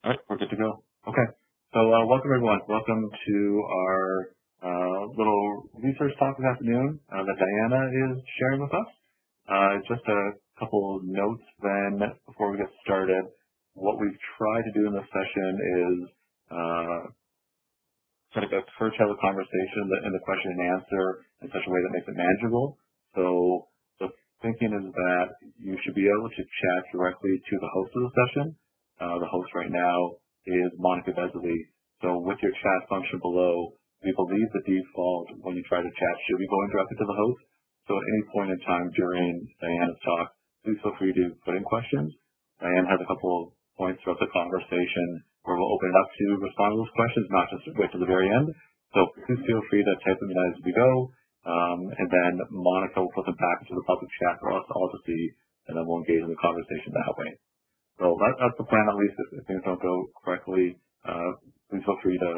All right, we're good to go. Okay, so welcome everyone. Welcome to our little research talk this afternoon that Diana is sharing with us. Just a couple notes then before we get started. What we've tried to do in this session is kind of encourage have a conversation in the question and answer in such a way that makes it manageable. So the thinking is that you should be able to chat directly to the host of the session. The host right now is Monica Besley. So with your chat function below, we believe the default when you try to chat should be going directly to the host. So at any point in time during Diana's talk, please feel free to put in questions. Diana has a couple of points throughout the conversation where we'll open it up to respond to those questions, not just wait to the very end. So please feel free to type them in as we go. And then Monica will put them back into the public chat for us all to see, and then we'll engage in the conversation that way. So that's the plan, at least. If things don't go correctly, please feel free to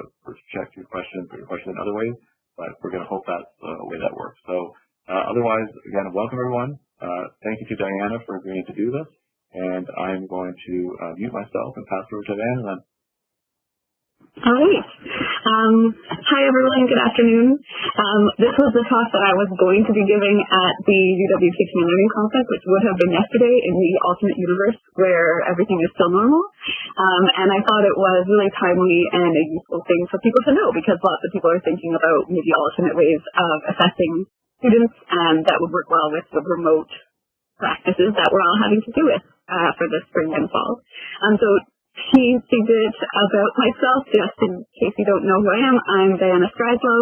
check your question, put your question in other ways, but we're going to hope that's the way that works. So otherwise, again, welcome everyone. Thank you to Diana for agreeing to do this, and I'm going to mute myself and pass it over to Diana then. All right. Hi, everyone. Good afternoon. This was the talk that I was going to be giving at the UW Teaching and Learning Conference, which would have been yesterday in the alternate universe where everything is still normal. And I thought it was really timely and a useful thing for people to know because lots of people are thinking about maybe alternate ways of assessing students that would work well with the remote practices that we're all having to do with for the spring and fall. So key tidbit about myself, just in case you don't know who I am, I'm Diana Skrzydlo.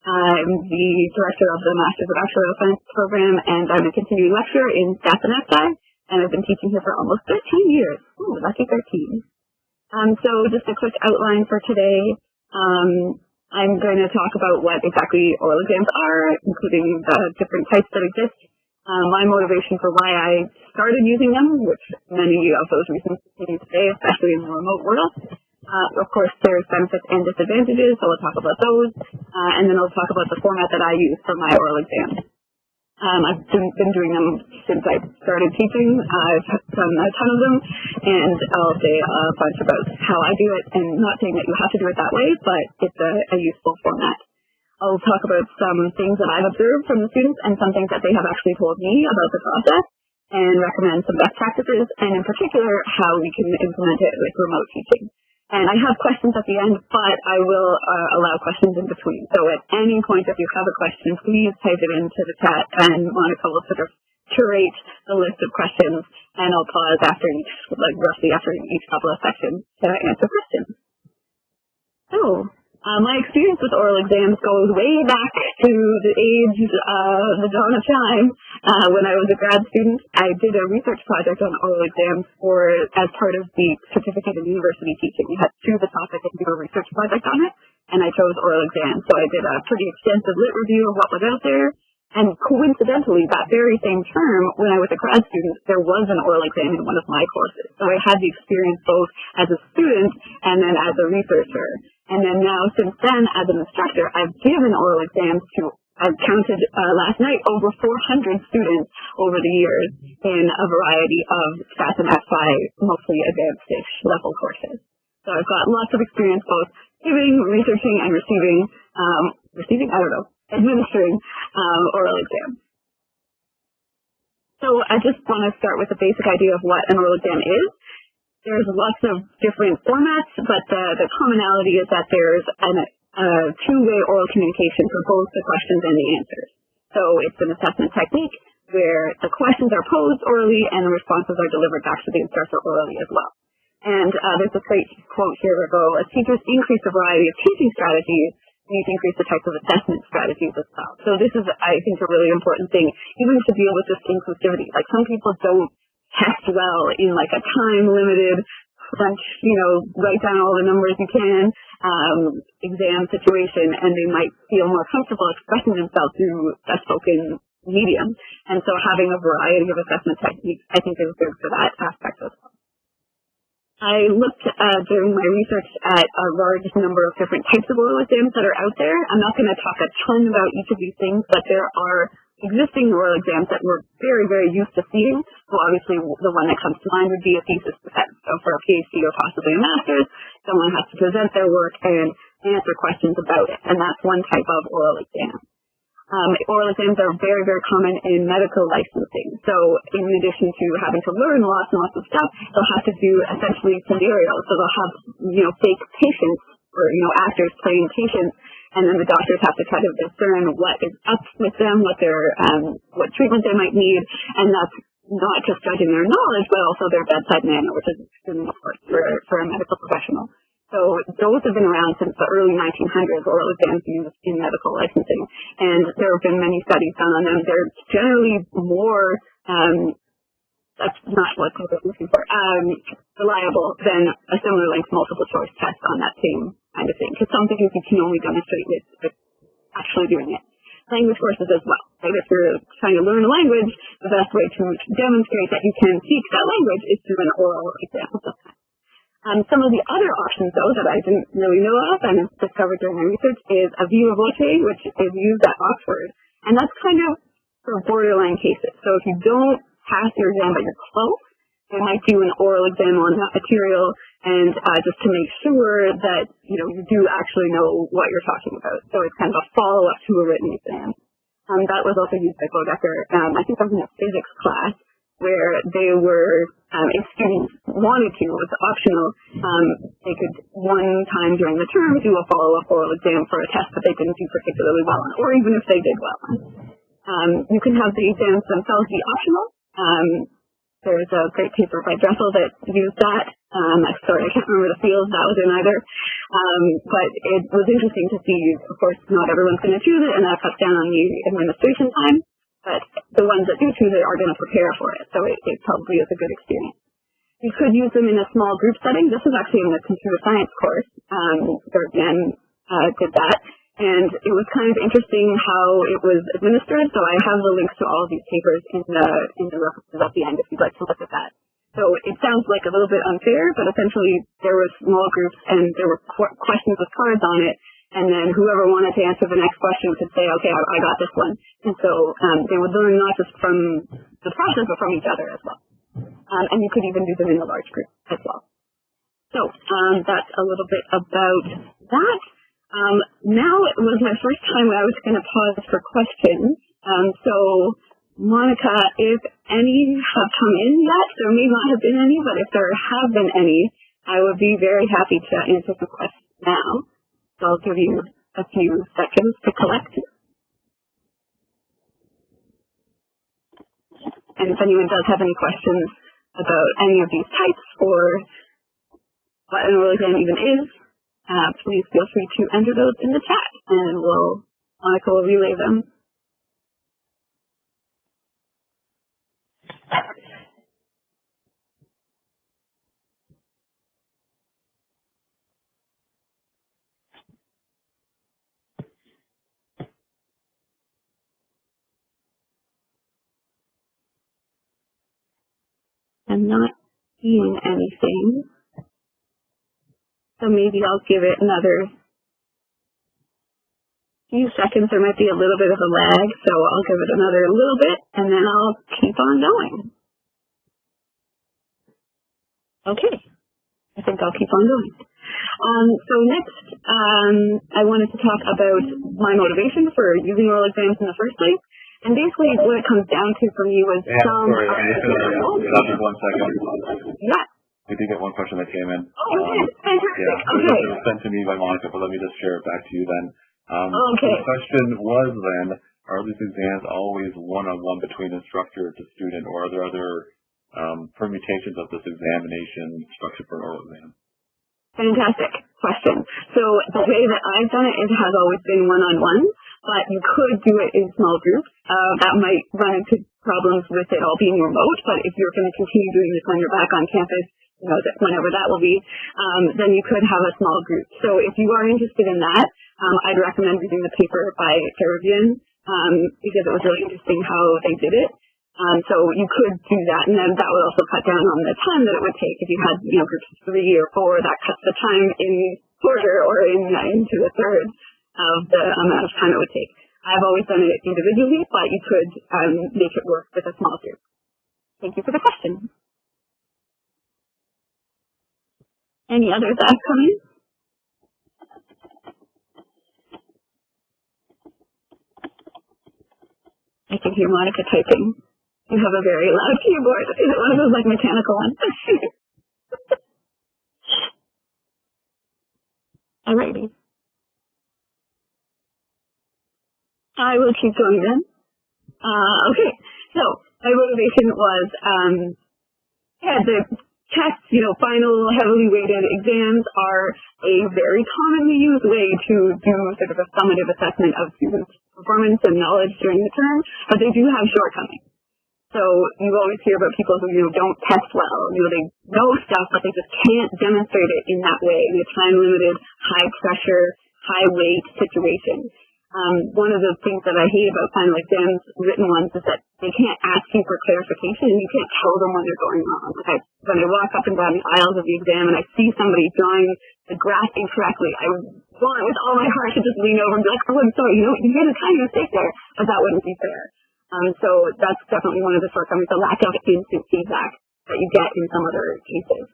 I'm the director of the Master's of Actuarial Science program, and I'm a continuing lecturer in Stats and SI, and I've been teaching here for almost 13 years. Ooh, lucky 13. So just a quick outline for today. I'm going to talk about what exactly oral exams are, including the different types that exist. My motivation for why I started using them, which many of those reasons continue today, especially in the remote world. Of course, there's benefits and disadvantages, so we'll talk about those. And then I'll talk about the format that I use for my oral exams. I've been doing them since I started teaching. I've done a ton of them, and I'll say a bunch about how I do it, and not saying that you have to do it that way, but it's a useful format. I'll talk about some things that I've observed from the students and some things that they have actually told me about the process and recommend some best practices and in particular how we can implement it with remote teaching. And I have questions at the end, but I will allow questions in between. So at any point if you have a question, please type it into the chat and Monica will sort of curate the list of questions and I'll pause after each, like roughly after each couple of sections to answer questions. So, my experience with oral exams goes way back to the age of the dawn of time. When I was a grad student, I did a research project on oral exams as part of the certificate in university teaching. You had to choose a topic and do a research project on it, and I chose oral exams. So I did a pretty extensive lit review of what was out there. And coincidentally, that very same term, when I was a grad student, there was an oral exam in one of my courses. So I had the experience both as a student and then as a researcher. And then now, since then, as an instructor, I've given oral exams to, I've counted last night, over 400 students over the years in a variety of Stats and SI, mostly advanced-ish level courses. So I've got lots of experience both giving, researching, and administering oral exams. So I just want to start with a basic idea of what an oral exam is. There's lots of different formats, but the commonality is that there's a two-way oral communication for both the questions and the answers. So it's an assessment technique where the questions are posed orally and the responses are delivered back to the instructor orally as well. And there's a great quote here that goes, as teachers increase the variety of teaching strategies, we need to increase the types of assessment strategies as well. So this is, I think, a really important thing, even to deal with this inclusivity. Like some people don't test well in like a time-limited crunch, write down all the numbers you can, exam situation, and they might feel more comfortable expressing themselves through a spoken medium. And so having a variety of assessment techniques, I think, is good for that aspect as well. I looked during my research at a large number of different types of oral exams that are out there. I'm not going to talk a ton about each of these things, but there are existing oral exams that we're very, very used to seeing, So obviously the one that comes to mind would be a thesis defense. So for a PhD or possibly a master's, someone has to present their work and answer questions about it. And that's one type of oral exam. Oral exams are very, very common in medical licensing. So in addition to having to learn lots and lots of stuff, they'll have to do essentially scenarios. So they'll have, fake patients or, actors playing patients, and then the doctors have to try to discern what is up with them, what treatment they might need, and that's not just judging their knowledge, but also their bedside manner, which is extremely important for a medical professional. So those have been around since the early 1900s, oral exams used in medical licensing, and there have been many studies done on them. They're generally more, that's not what I'm looking for, reliable than a similar length multiple choice test on that same kind of thing, because some things you can only demonstrate with actually doing it. Language courses as well. Right? If you're trying to learn a language, the best way to demonstrate that you can speak that language is through an oral exam. Some of the other options, though, that I didn't really know of and have discovered during my research is a viva voce, which is used at Oxford. And that's kind of for borderline cases. So if you don't pass your exam but you're close, they might do an oral exam on that material and just to make sure that, you do actually know what you're talking about. So it's kind of a follow-up to a written exam. That was also used by Bodecker. I think I was in a physics class where they were, if students wanted to, it was optional, they could one time during the term do a follow-up oral exam for a test that they didn't do particularly well on, or even if they did well on. You can have the exams themselves be optional. There's a great paper by Dressel that used that. Sorry, I can't remember the field that was in either. But it was interesting to see, of course, not everyone's going to choose it, and that cuts down on the administration time. But the ones that do choose it are going to prepare for it, so it probably is a good experience. You could use them in a small group setting. This is actually in the computer science course. Again, did that. And it was kind of interesting how it was administered, so I have the links to all of these papers in the references at the end if you'd like to look at that. So it sounds like a little bit unfair, but essentially there were small groups and there were questions with cards on it, and then whoever wanted to answer the next question could say, okay, I got this one. And so they would learn not just from the process, but from each other as well. And you could even do them in a large group as well. So that's a little bit about that. Now it was my first time where I was going to pause for questions. So Monica, if any have come in yet, there may not have been any, but if there have been any, I would be very happy to answer some questions now. So I'll give you a few seconds to collect. And if anyone does have any questions about any of these types or what an oral exam even is, please feel free to enter those in the chat and Monica will relay them. I'm not seeing anything, so maybe I'll give it another few seconds. There might be a little bit of a lag, so I'll give it another little bit, and then I'll keep on going. Okay, I think I'll keep on going. So next, I wanted to talk about my motivation for using oral exams in the first place. And basically, what it comes down to for me was some... Sorry, just 1 second. Yeah. We did get one question that came in. Oh, okay. Fantastic. Yeah, Okay. it was sent to me by Monica, but let me just share it back to you then. Okay. The question was then, are these exams always one-on-one between instructor to student, or are there other permutations of this examination structure for an oral exam? Fantastic question. So the way that I've done it, it has always been one-on-one, but you could do it in small groups. That might run into problems with it all being remote, but if you're going to continue doing this when you're back on campus, whenever that will be, then you could have a small group. So if you are interested in that, I'd recommend reading the paper by Caribbean, because it was really interesting how they did it. So you could do that, and then that would also cut down on the time that it would take. If you had, groups of 3 or 4, that cuts the time in quarter or into a third of the amount of time it would take. I've always done it individually, but you could make it work with a small group. Thank you for the question. Any others that have come in? I can hear Monica typing. You have a very loud keyboard. Is it one of those like mechanical ones? Alrighty. I will keep going then. Okay, so my motivation was, the tests, final heavily weighted exams are a very commonly used way to do sort of a summative assessment of students' performance and knowledge during the term, but they do have shortcomings. So you always hear about people who, don't test well. They know stuff, but they just can't demonstrate it in that way, in a time-limited, high-pressure, high-weight situation. One of the things that I hate about final exams, written ones, is that they can't ask you for clarification and you can't tell them when they're going wrong. Like when I walk up and down the aisles of the exam and I see somebody drawing the graph incorrectly, I want with all my heart to just lean over and be like, oh, I'm sorry, you made a tiny mistake there, but that wouldn't be fair. So that's definitely one of the shortcomings, the lack of instant feedback that you get in some other cases.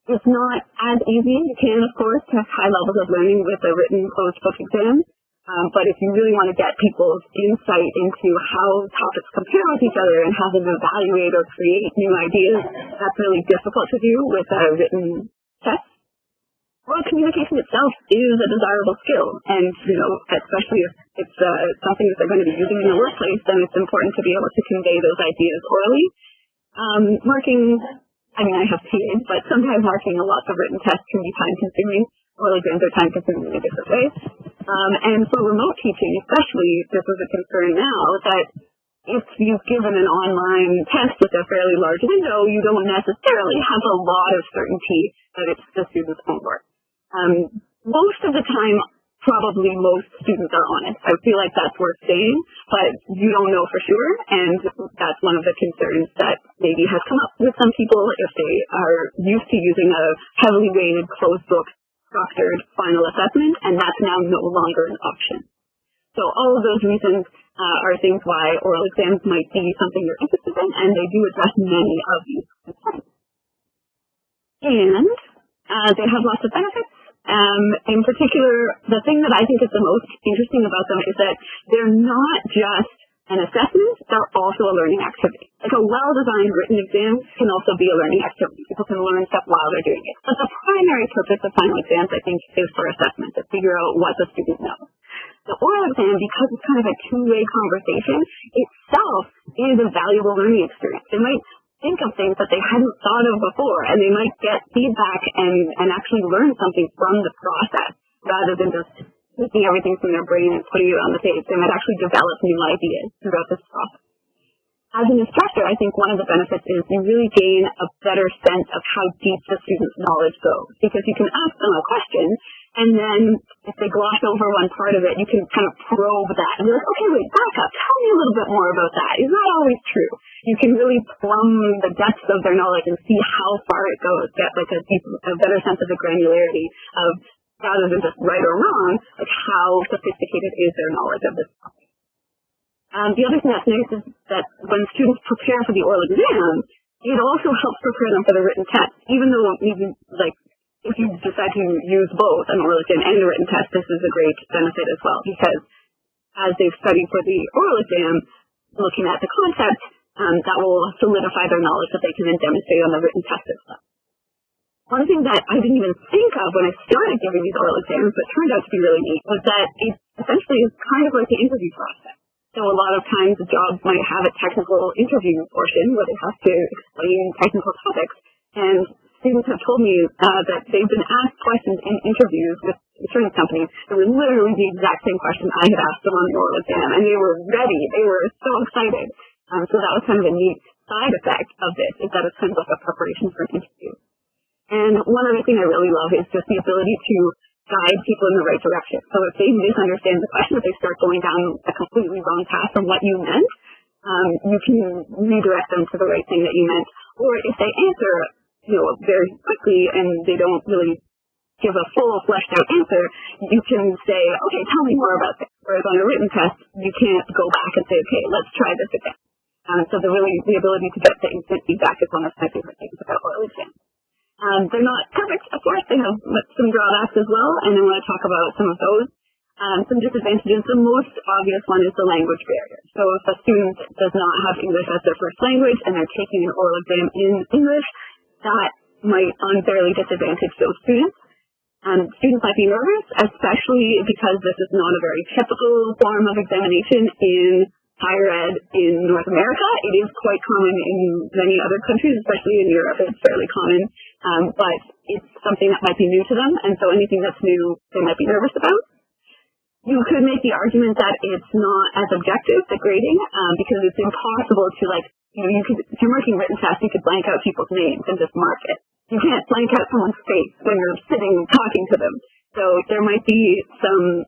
It's not as easy. You can, of course, test high levels of learning with a written closed book exam. But if you really want to get people's insight into how topics compare with each other and have them evaluate or create new ideas, that's really difficult to do with a written test. Oral communication itself is a desirable skill, and especially if it's something that they're going to be using in the workplace, then it's important to be able to convey those ideas orally. Marking, I have TA'd, but sometimes marking lots of written tests can be time-consuming. Oral exams are time-consuming in a different way. And for remote teaching, especially, this is a concern now, that if you've given an online test with a fairly large window, you don't necessarily have a lot of certainty that it's the student's own work. Most of the time, probably most students are honest. I feel like that's worth saying, but you don't know for sure, and that's one of the concerns that maybe has come up with some people if they are used to using a heavily weighted closed book structured final assessment, and that's now no longer an option. So all of those reasons are things why oral exams might be something you're interested in, and they do address many of these concerns. And they have lots of benefits. In particular, the thing that I think is the most interesting about them is that they're not just an assessment, they're also a learning activity. Like a well-designed written exam can also be a learning activity. People can learn stuff while they're doing it. But the primary purpose of final exams, I think, is for assessment, to figure out what the student knows. The oral exam, because it's kind of a two-way conversation, itself is a valuable learning experience. They might think of things that they hadn't thought of before, and they might get feedback and actually learn something from the process, rather than just taking everything from their brain and putting it on the page. They might actually develop new ideas throughout this process. As an instructor, I think one of the benefits is you really gain a better sense of how deep the student's knowledge goes, because you can ask them a question, and then if they gloss over one part of it, you can kind of probe that and be like, okay, wait, back up, tell me a little bit more about that. Is that always true? You can really plumb the depths of their knowledge and see how far it goes, get like a better sense of the granularity of, rather than just right or wrong, like how sophisticated is their knowledge of this topic. The other thing that's nice is that when students prepare for the oral exam, it also helps prepare them for the written test. Even though if you decide to use both an oral exam and a written test, this is a great benefit as well, because as they've studied for the oral exam, looking at the concept, that will solidify their knowledge that they can then demonstrate on the written test as well. One thing that I didn't even think of when I started giving these oral exams, but turned out to be really neat, was that it essentially is kind of like the interview process. So a lot of times the jobs might have a technical interview portion where they have to explain technical topics, and students have told me that they've been asked questions in interviews with insurance companies that were literally the exact same question I had asked them on the oral exam, and they were ready. They were so excited. So that was kind of a neat side effect of this, is that it's kind of like a preparation for an interview. And one other thing I really love is just the ability to guide people in the right direction. So if they misunderstand the question, if they start going down a completely wrong path from what you meant, you can redirect them to the right thing that you meant. Or if they answer, very quickly and they don't really give a full fleshed out answer, you can say, okay, tell me more about this. Whereas on a written test, you can't go back and say, okay, let's try this again. So the ability to get the instant feedback is one of my favorite things about oral exams. They're not perfect, of course. They have some drawbacks as well, and I want to talk about some of those. Some disadvantages. The most obvious one is the language barrier. So if a student does not have English as their first language and they're taking an oral exam in English, that might unfairly disadvantage those students. Students might be nervous, especially because this is not a very typical form of examination in higher ed in North America. It is quite common in many other countries, especially in Europe. It's fairly common, but it's something that might be new to them, and so anything that's new, they might be nervous about. You could make the argument that it's not as objective, the grading, because it's impossible to, if you're marking written tests, you could blank out people's names and just mark it. You can't blank out someone's face when you're sitting talking to them. So there might be some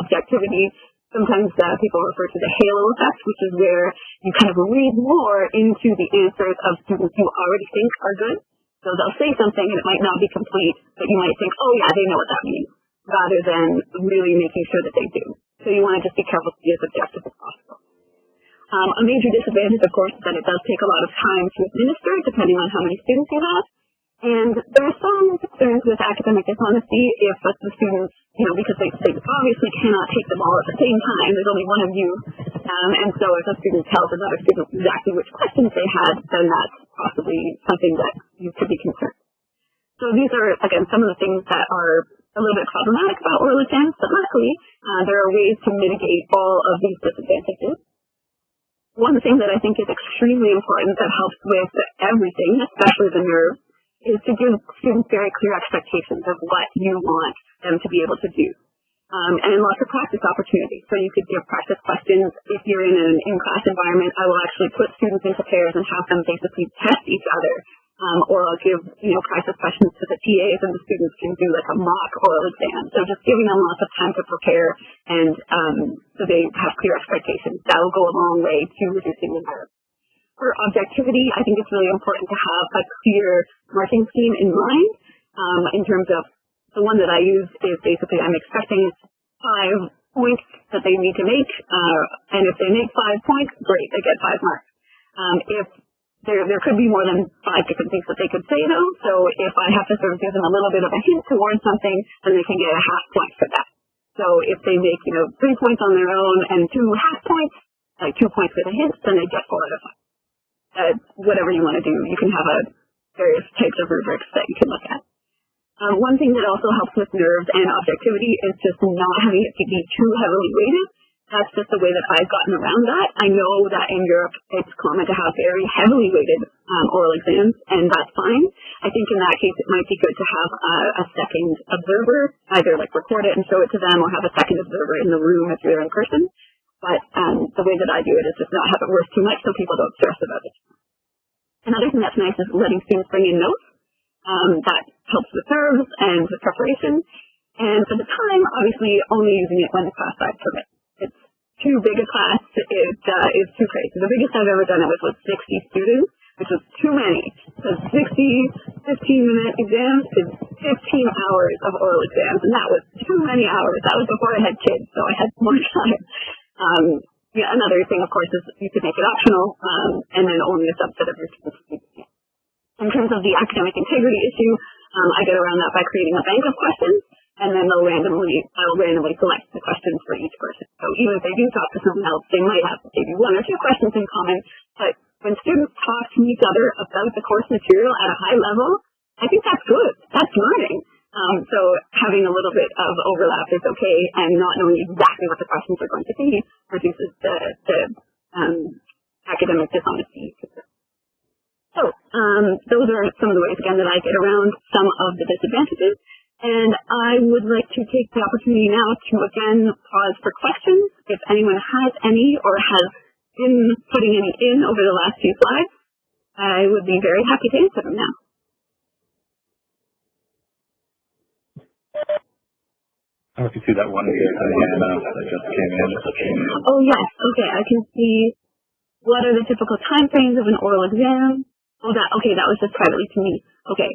objectivity. Sometimes people refer to the halo effect, which is where you kind of read more into the answers of students you already think are good. So they'll say something and it might not be complete, but you might think, oh yeah, they know what that means, rather than really making sure that they do. So you want to just be careful to be as objective as possible. A major disadvantage, of course, is that it does take a lot of time to administer, depending on how many students you have. And there are some concerns with academic dishonesty if the students, because they obviously cannot take them all at the same time. There's only one of you. And so if a student tells another student exactly which questions they had, then that's possibly something that you could be concerned. So these are, again, some of the things that are a little bit problematic about oral exams, but luckily there are ways to mitigate all of these disadvantages. One thing that I think is extremely important that helps with everything, especially the nerves, is to give students very clear expectations of what you want them to be able to do. And lots of practice opportunities. So you could give practice questions. If you're in an in-class environment, I will actually put students into pairs and have them basically test each other. Or I'll give, practice questions to the TAs and the students can do like a mock oral exam. So just giving them lots of time to prepare and so they have clear expectations. That will go a long way to reducing the nerves. For objectivity, I think it's really important to have a clear marking scheme in mind in terms of the one that I use is basically I'm expecting 5 points that they need to make, and if they make 5 points, great, they get 5 marks. If there could be more than 5 different things that they could say though, so if I have to sort of give them a little bit of a hint towards something, then they can get a half point for that. So if they make 3 points on their own and 2 half points, like 2 points with a hint, then they get 4 out of 5. Whatever you want to do, you can have various types of rubrics that you can look at. One thing that also helps with nerves and objectivity is just not having it to be too heavily weighted. That's just the way that I've gotten around that. I know that in Europe it's common to have very heavily weighted oral exams, and that's fine. I think in that case it might be good to have a second observer, either record it and show it to them or have a second observer in the room if you're in person. But the way that I do it is just not have it worth too much so people don't stress about it. Another thing that's nice is letting students bring in notes. That helps with nerves and with preparation. And for the time, obviously only using it when the class size permits. It's too big a class. It is too crazy. The biggest I've ever done it with was 60 students, which was too many. So 60 15-minute exams is 15 hours of oral exams, and that was too many hours. That was before I had kids, so I had more time. Another thing, of course, is you could make it optional, and then only a subset of your students can do it. In terms of the academic integrity issue, I get around that by creating a bank of questions, and then I'll randomly select the questions for each person. So even if they do talk to someone else, they might have maybe 1 or 2 questions in common, but when students talk to each other about the course material at a high level, I think that's good. That's learning. So having a little bit of overlap is okay, and not knowing exactly what the questions are going to be reduces the academic dishonesty. So those are some of the ways, again, that I get around some of the disadvantages. And I would like to take the opportunity now to, again, pause for questions. If anyone has any or has been putting any in over the last few slides, I would be very happy to answer them now. I don't know if you see that one here, Hannah, that just came in. Oh, yes. Okay, I can see what are the typical time frames of an oral exam. Oh, that was just privately to me. Okay.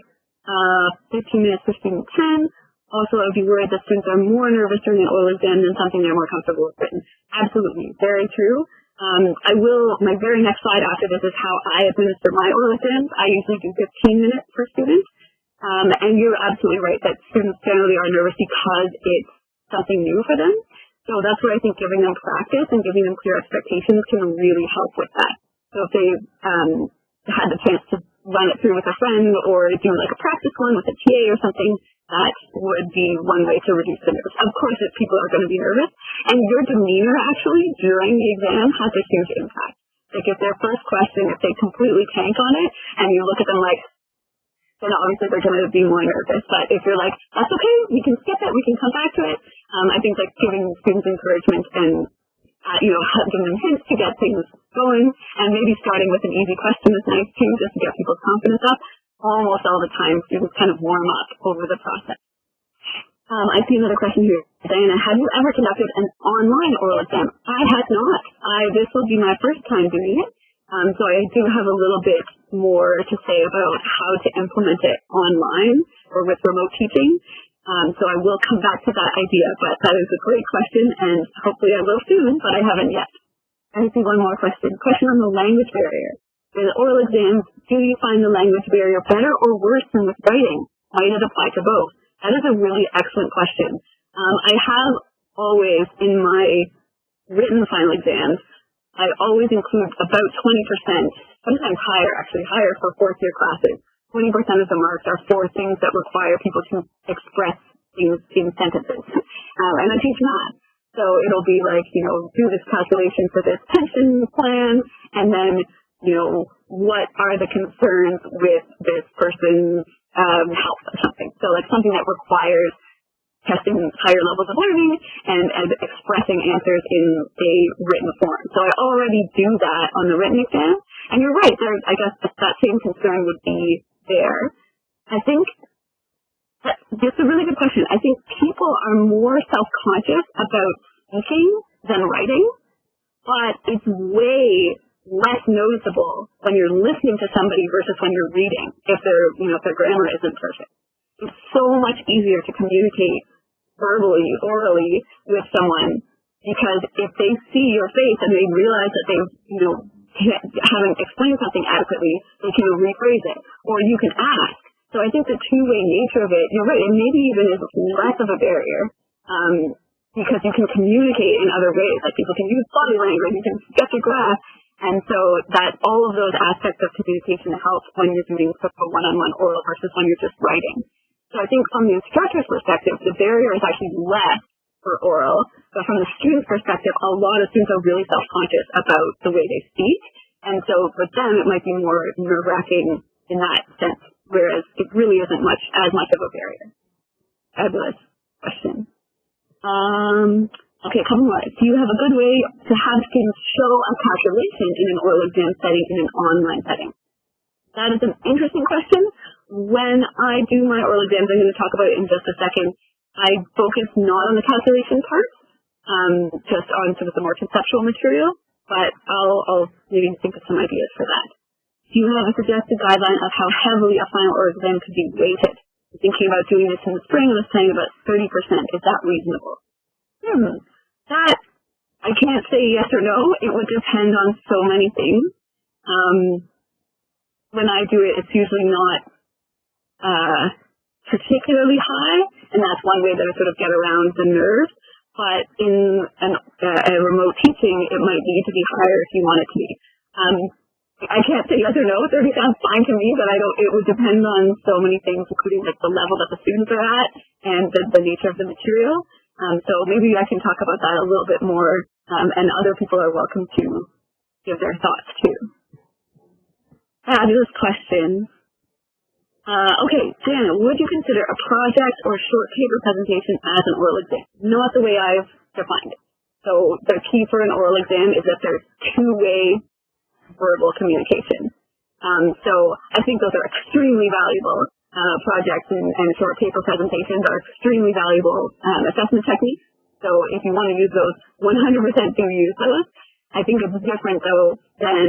15 minutes for student 10. Also, I would be worried that students are more nervous during an oral exam than something they're more comfortable with written. Absolutely. Very true. My very next slide after this is how I administer my oral exams. I usually do 15 minutes per student. And you're absolutely right that students generally are nervous because it's something new for them. So that's where I think giving them practice and giving them clear expectations can really help with that. So if they had the chance to run it through with a friend or do like a practice one with a TA or something, that would be one way to reduce the nerves. Of course, if people are going to be nervous, and your demeanor actually during the exam has a huge impact. Like if their first question, if they completely tank on it, and you look at them like, then obviously they're going to be more nervous. But if you're like, that's okay, we can skip it, we can come back to it, I think like giving students encouragement and giving them hints to get things going, and maybe starting with an easy question is nice too, just to get people's confidence up. Almost all the time, students kind of warm up over the process. I see another question here. Diana, have you ever conducted an online oral exam? I had not. This will be my first time doing it. So I do have a little bit more to say about how to implement it online or with remote teaching. So I will come back to that idea, but that is a great question, and hopefully I will soon, but I haven't yet. I see one more question. Question on the language barrier. With oral exams, do you find the language barrier better or worse than with writing? Might it apply to both? That is a really excellent question. I have always, in my written final exams, I always include about 20%, sometimes higher for fourth year classes. 20% of the marks are for things that require people to express things in sentences. And I teach math. So it'll be like, do this calculation for this pension plan, and then what are the concerns with this person's health or something. So like something that requires testing higher levels of learning and expressing answers in a written form. So I already do that on the written exam. And you're right, I guess that same concern would be there. I think that's a really good question. I think people are more self-conscious about speaking than writing, but it's way less noticeable when you're listening to somebody versus when you're reading, if their grammar isn't perfect. It's so much easier to communicate verbally, orally with someone, because if they see your face and they realize that they, haven't explained something adequately, they can rephrase it, or you can ask. So I think the two-way nature of it, you're right, it maybe even is less of a barrier, because you can communicate in other ways. Like people can use body language, you can sketch a graph, and so that all of those aspects of communication help when you're doing sort of a one-on-one oral versus when you're just writing. So I think from the instructor's perspective, the barrier is actually less for oral, but from the student's perspective, a lot of students are really self-conscious about the way they speak, and so for them it might be more nerve-wracking in that sense, whereas it really isn't as much of a barrier. Fabulous question. Okay, a couple more. Do you have a good way to have students show a calculation in an oral exam setting in an online setting? That is an interesting question. When I do my oral exams, I'm going to talk about it in just a second, I focus not on the calculation part, just on sort of the more conceptual material, but I'll maybe think of some ideas for that. Do you have a suggested guideline of how heavily a final oral exam could be weighted? I'm thinking about doing this in the spring, I was saying about 30%. Is that reasonable? That, I can't say yes or no. It would depend on so many things. When I do it, it's usually not particularly high, and that's one way that I sort of get around the nerves. But in a remote teaching, it might need to be higher if you want it to be. I can't say yes or no. 30 sounds fine to me, but it would depend on so many things, including like the level that the students are at and the nature of the material. So maybe I can talk about that a little bit more, and other people are welcome to give their thoughts too. Fabulous question. Okay, Diana, would you consider a project or short paper presentation as an oral exam? Not the way I've defined it. So the key for an oral exam is that there's two-way verbal communication. So I think those are extremely valuable. Projects and short paper presentations are extremely valuable assessment techniques. So if you want to use those, 100% do use those. I think it's different, though, than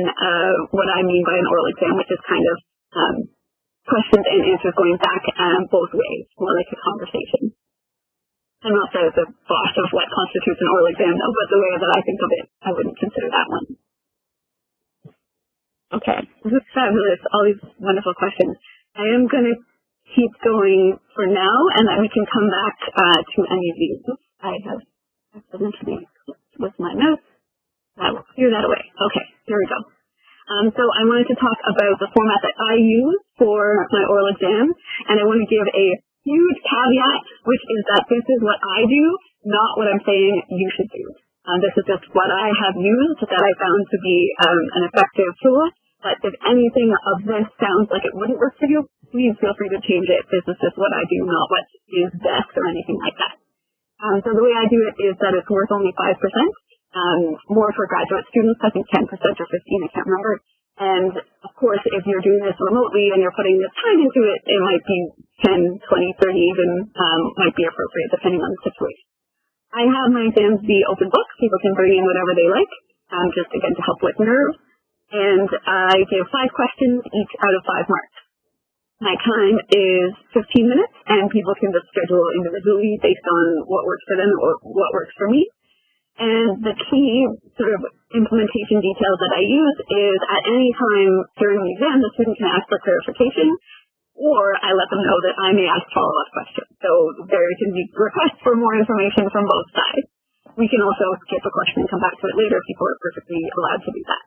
what I mean by an oral exam, which is kind of questions and answers going back both ways, more like a conversation. I'm not the boss of what constitutes an oral exam, though, but the way that I think of it, I wouldn't consider that one. Okay, this is fabulous, all these wonderful questions. I am going to keep going for now, and then we can come back to any of these. I have accidentally clicked with my mouse. I will clear that away. Okay, here we go. So I wanted to talk about the format that I use for my oral exam, and I want to give a huge caveat, which is that this is what I do, not what I'm saying you should do. This is just what I have used that I found to be an effective tool, but if anything of this sounds like it wouldn't work for you, please feel free to change it. This is just what I do, not what is best or anything like that. So the way I do it is that it's worth only 5%. More for graduate students, I think 10% or 15%, I can't remember. And of course, if you're doing this remotely and you're putting this time into it, it might be 10, 20, 30 even, might be appropriate depending on the situation. I have my exams be open book. People can bring in whatever they like, just again to help with nerves. And I give 5 questions, each out of 5 marks. My time is 15 minutes, and people can just schedule individually based on what works for them or what works for me. And the key sort of implementation details that I use is at any time during the exam, the student can ask for clarification, or I let them know that I may ask follow-up questions. So there can be requests for more information from both sides. We can also skip a question and come back to it later if people are perfectly allowed to do that.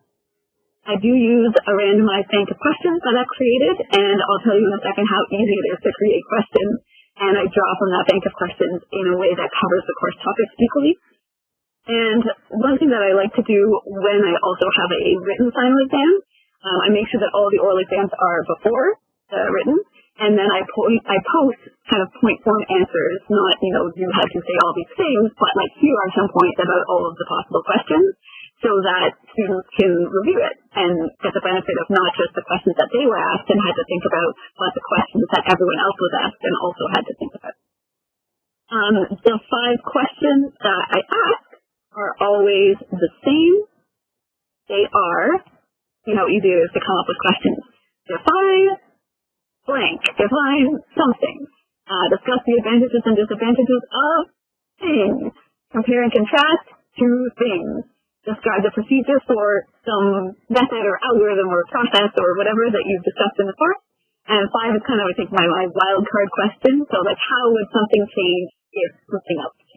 I do use a randomized bank of questions that I've created, and I'll tell you in a second how easy it is to create questions. And I draw from that bank of questions in a way that covers the course topics equally. And one thing that I like to do when I also have a written final exam, I make sure that all the oral exams are before the written, and then I post kind of point form answers, not, you had to say all these things, but like here are some points about all of the possible questions so that students can review it and get the benefit of not just the questions that they were asked and had to think about, but the questions that everyone else was asked and also had to think about. The 5 questions that I ask are always the same. They are, how easy it is to come up with questions. Define blank, define something. Discuss the advantages and disadvantages of things. Compare and contrast two things. Describe the procedure for some method or algorithm or process or whatever that you've discussed in the course. And 5 is kind of, I think, my wild card question. So like, how would something change if something else changed?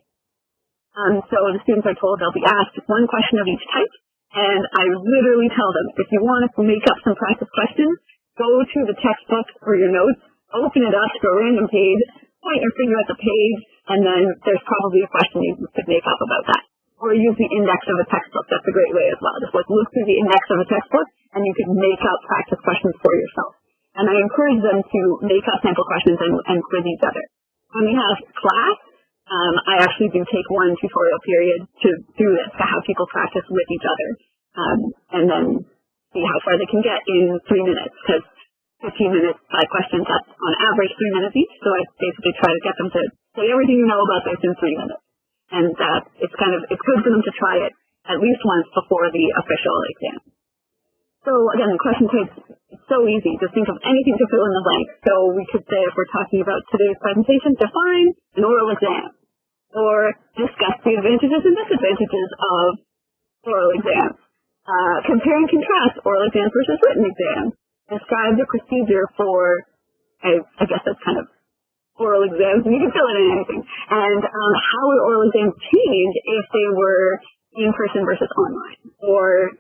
So the students are told they'll be asked 1 question of each type, and I literally tell them, if you want to make up some practice questions, go to the textbook or your notes, open it up to a random page, point your finger at the page, and then there's probably a question you could make up about that. Or use the index of a textbook. That's a great way as well. Just look through the index of a textbook, and you can make up practice questions for yourself. And I encourage them to make up sample questions and quiz each other. When we have class, I actually do take 1 tutorial period to do this, to have people practice with each other, and then see how far they can get in 3 minutes, because 15 minutes, 5 questions, that's on average 3 minutes each, so I basically try to get them to say everything you know about this in 3 minutes. And it's good for them to try it at least once before the official exam. So again, the question types, it's so easy. Just think of anything to fill in the blank. So we could say, if we're talking about today's presentation, define an oral exam, or discuss the advantages and disadvantages of oral exams. Compare and contrast oral exams versus written exams. Describe the procedure for, I guess that's kind of oral exams, and you can fill it in anything. And how would oral exams change if they were in person versus online, or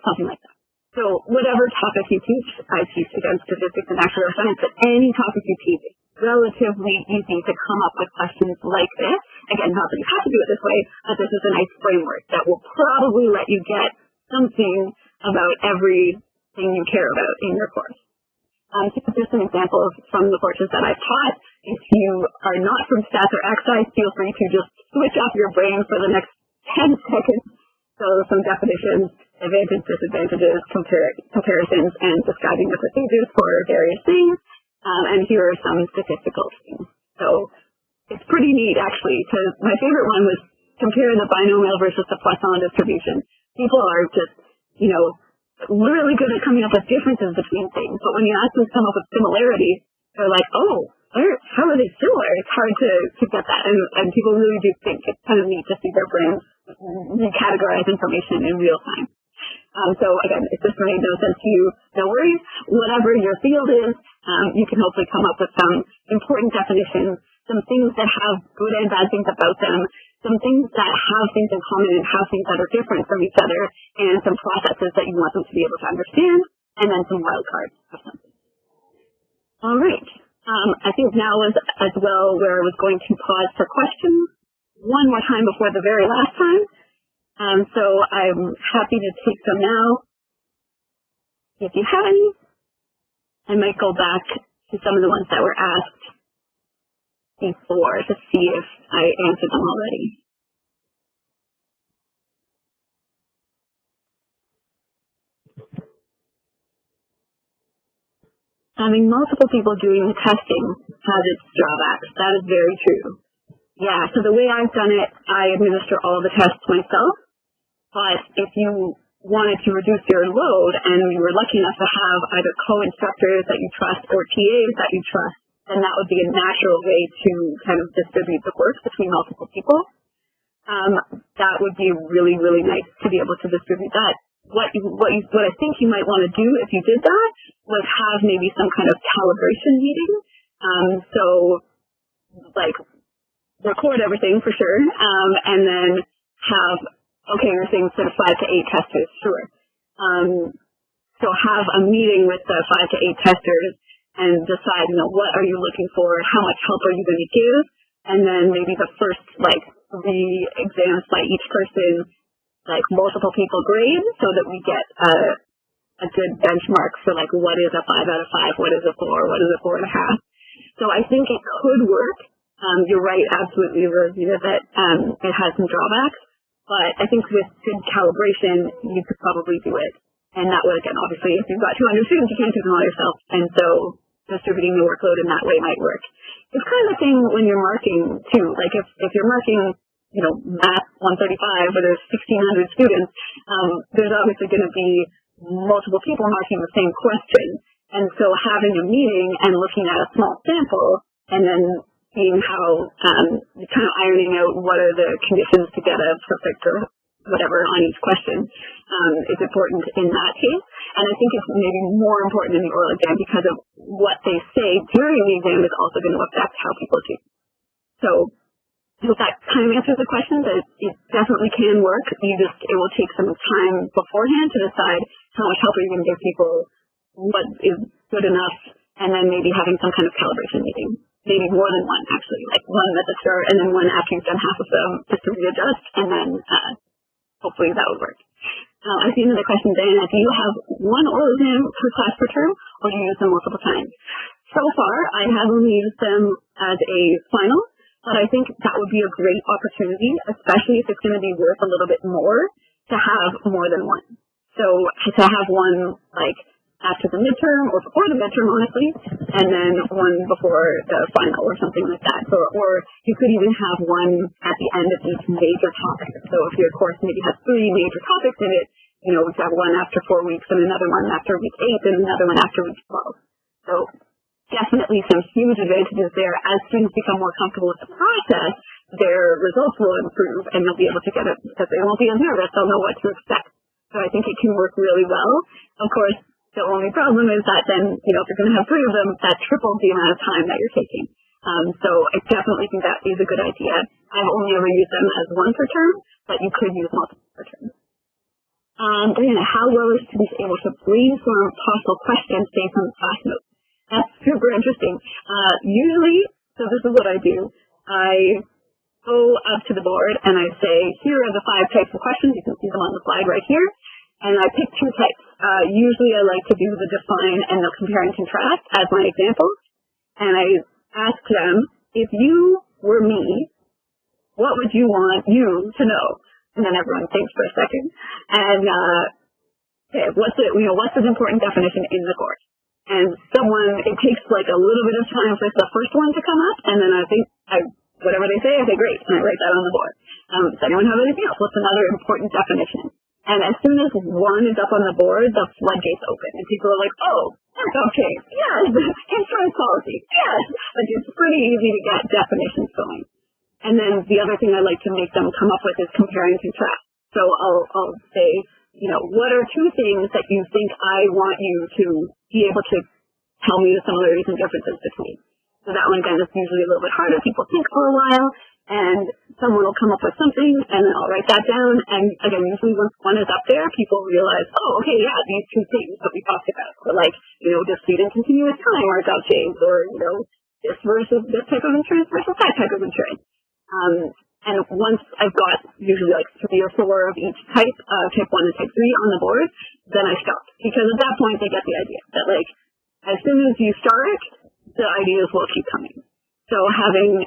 something like that. So whatever topic you teach, I teach again statistics and actuarial science, but any topic you teach, it's relatively easy to come up with questions like this. Again, not that you have to do it this way, but this is a nice framework that will probably let you get something about everything you care about in your course. Just an example from the courses that I've taught. If you are not from stats or exercise, feel free to just switch off your brain for the next 10 seconds. So some definitions, advantages, disadvantages, comparisons, and describing the procedures for various things. And here are some statistical things. So it's pretty neat, actually, because my favorite one was compare the binomial versus the Poisson distribution. People are just, really good at coming up with differences between things. But when you ask them to come up with similarities, they're like, oh, how are they similar? It's hard to get that, and people really do think it's kind of neat to see their brains recategorize information in real time. So again, if this made no sense to you, no worries. Whatever your field is, you can hopefully come up with some important definitions, some things that have good and bad things about them, some things that have things in common and have things that are different from each other, and some processes that you want them to be able to understand, and then some wildcards of something. All right. I think now is as well where I was going to pause for questions one more time before the very last time. So I'm happy to take them now. If you have any, I might go back to some of the ones that were asked before to see if I answered them already. Having multiple people doing the testing has its drawbacks. That is very true. Yeah, so the way I've done it, I administer all the tests myself. But if you wanted to reduce your load and you were lucky enough to have either co-instructors that you trust or TAs that you trust, then that would be a natural way to kind of distribute the work between multiple people. That would be really, really nice to be able to distribute that. What I think you might want to do if you did that was have maybe some kind of calibration meeting. So like record everything for sure, and then have, okay, you're saying sort of 5 to 8 testers, sure. So have a meeting with the 5 to 8 testers and decide, what are you looking for? How much help are you going to give? And then maybe the first, 3 exams by each person, multiple people grade so that we get a good benchmark for, what is a 5 out of 5? What is a 4? What is a 4.5? So I think it could work. You're right, absolutely, Rosita, that it has some drawbacks. But I think with good calibration, you could probably do it. And that would, again, obviously, if you've got 200 students, you can't do them all yourself. And so distributing the workload in that way might work. It's kind of a thing when you're marking, too. Like if you're marking, Math 135 where there's 1,600 students, there's obviously going to be multiple people marking the same question. And so having a meeting and looking at a small sample and then seeing how kind of ironing out what are the conditions to get a perfect or whatever on each question is important in that case. And I think it's maybe more important in the oral exam because of what they say during the exam is also going to affect how people do. So I hope that kind of answers the question, that it definitely can work. It will take some time beforehand to decide how much help are you going to give people, what is good enough, and then maybe having some kind of calibration meeting. Maybe more than one, actually, one at the start and then one after you've done half of them just to readjust, and then hopefully that would work. I see another question, Diana. Do you have one oral exam per class per term, or do you use them multiple times? So far, I have only used them as a final, but I think that would be a great opportunity, especially if it's going to be worth a little bit more, to have more than one. So to have one, after the midterm or before the midterm, honestly, and then one before the final or something like that. So, or you could even have one at the end of each major topic. So if your course maybe has 3 major topics in it, we could have one after 4 weeks and another one after week 8 and another one after week 12. So definitely some huge advantages there. As students become more comfortable with the process, their results will improve and they'll be able to get it because they won't be as nervous. They'll know what to expect. So I think it can work really well. Of course, the only problem is that then, if you're going to have 3 of them, that triples the amount of time that you're taking. So I definitely think that is a good idea. I've only ever used them as one per term, but you could use multiple per term. Diana, how well are students able to brainstorm possible questions based on the class notes? That's super interesting. Usually, so this is what I do. I go up to the board and I say, here are the 5 types of questions. You can see them on the slide right here. And I pick 2 types. Usually I like to do the define and the compare and contrast as my examples. And I ask them, if you were me, what would you want you to know? And then everyone thinks for a second. And okay, what's an important definition in the course? And it takes a little bit of time for the first one to come up. And then I think, whatever they say, I say, great. And I write that on the board. Does anyone have anything else? What's another important definition? And as soon as one is up on the board, the floodgates open. And people are like, oh, that's okay. Yes, insurance policy. Yes. It's pretty easy to get definitions going. And then the other thing I like to make them come up with is compare and contrast. So I'll say, what are two things that you think I want you to be able to tell me the similarities and differences between? So that one, again, is usually a little bit harder. People think for a while, and someone will come up with something, and then I'll write that down. And again, usually once one is up there, people realize, oh, okay, yeah, these two things that we talked about. So like, does speed and continuous time are job change, or, this versus this type of insurance versus that type of insurance. And once I've got usually like 3 or 4 of each type, type 1 and type 3 on the board, then I stop. Because at that point, they get the idea that like, as soon as you start, the ideas will keep coming. So having,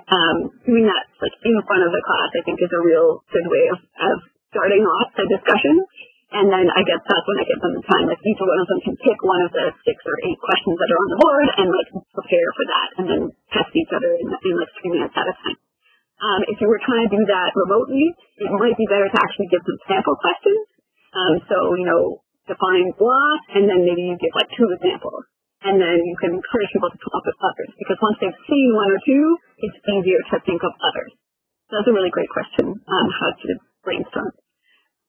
doing that like in front of the class, I think is a real good way of starting off the discussion. And then that's when I give them the time. Like each one of them can pick one of the 6 or 8 questions that are on the board and like prepare for that and then test each other in like 3 minutes at a time. If you were trying to do that remotely, it might be better to actually give them sample questions. So, define blah, and then maybe you give like 2 examples. And then you can encourage people to come up with others. Because once they've seen 1 or 2, it's easier to think of others. So that's a really great question on how to brainstorm.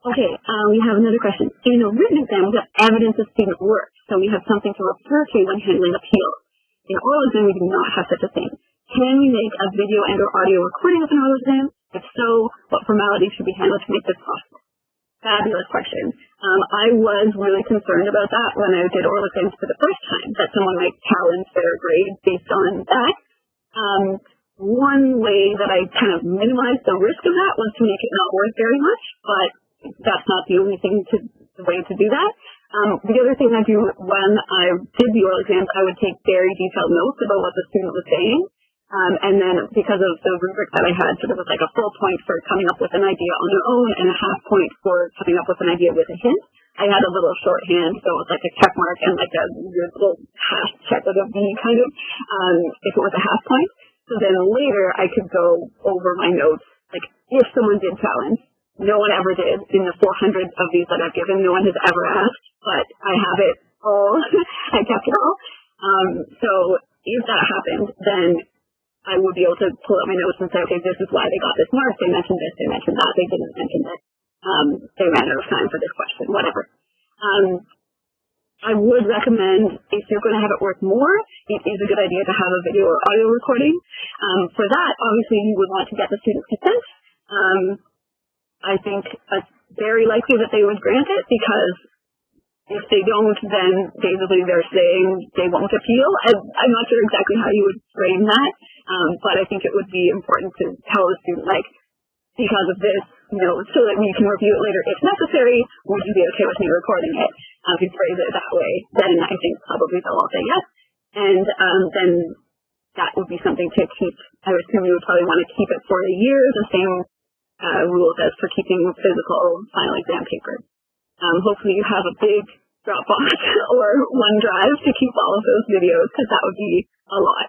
Okay, we have another question. In a written exam, we have evidence of student work. So we have something to refer to when handling appeals. In oral exam, we do not have such a thing. Can we make a video and or audio recording of an oral exam? If so, what formalities should be handled to make this possible? Fabulous question. I was really concerned about that when I did oral exams for the first time, that someone might challenge their grade based on that. One way that I kind of minimized the risk of that was to make it not worth very much, but that's not the only the way to do that. The other thing I do when I did the oral exams, I would take very detailed notes about what the student was saying. And then because of the rubric that I had, so there was like a full point for coming up with an idea on their own and a half point for coming up with an idea with a hint. I had a little shorthand, so it was like a check mark and like a weird little hash check with a V kind of, if it was a half point. So then later I could go over my notes, like if someone did challenge. No one ever did in the 400 of these that I've given. No one has ever asked, but I have it all. I kept it all. So if that happened, then I would be able to pull up my notes and say, okay, this is why they got this mark. They mentioned this, they mentioned that, they didn't mention it. They ran out of time for this question, whatever. I would recommend, if you're going to have it work more, it is a good idea to have a video or audio recording. For that, obviously, you would want to get the student's consent. I think it's very likely that they would grant it because if they don't, then basically they're saying they won't appeal. I'm not sure exactly how you would frame that, but I think it would be important to tell the student, like, because of this, so that we can review it later if necessary, would you be okay with me recording it? If you phrase it that way, then I think probably they'll all say yes. And then that would be something to keep. I would assume you would probably want to keep it for a year, the same rules as for keeping physical final exam paper. Hopefully you have a big Dropbox or OneDrive to keep all of those videos, because that would be a lot.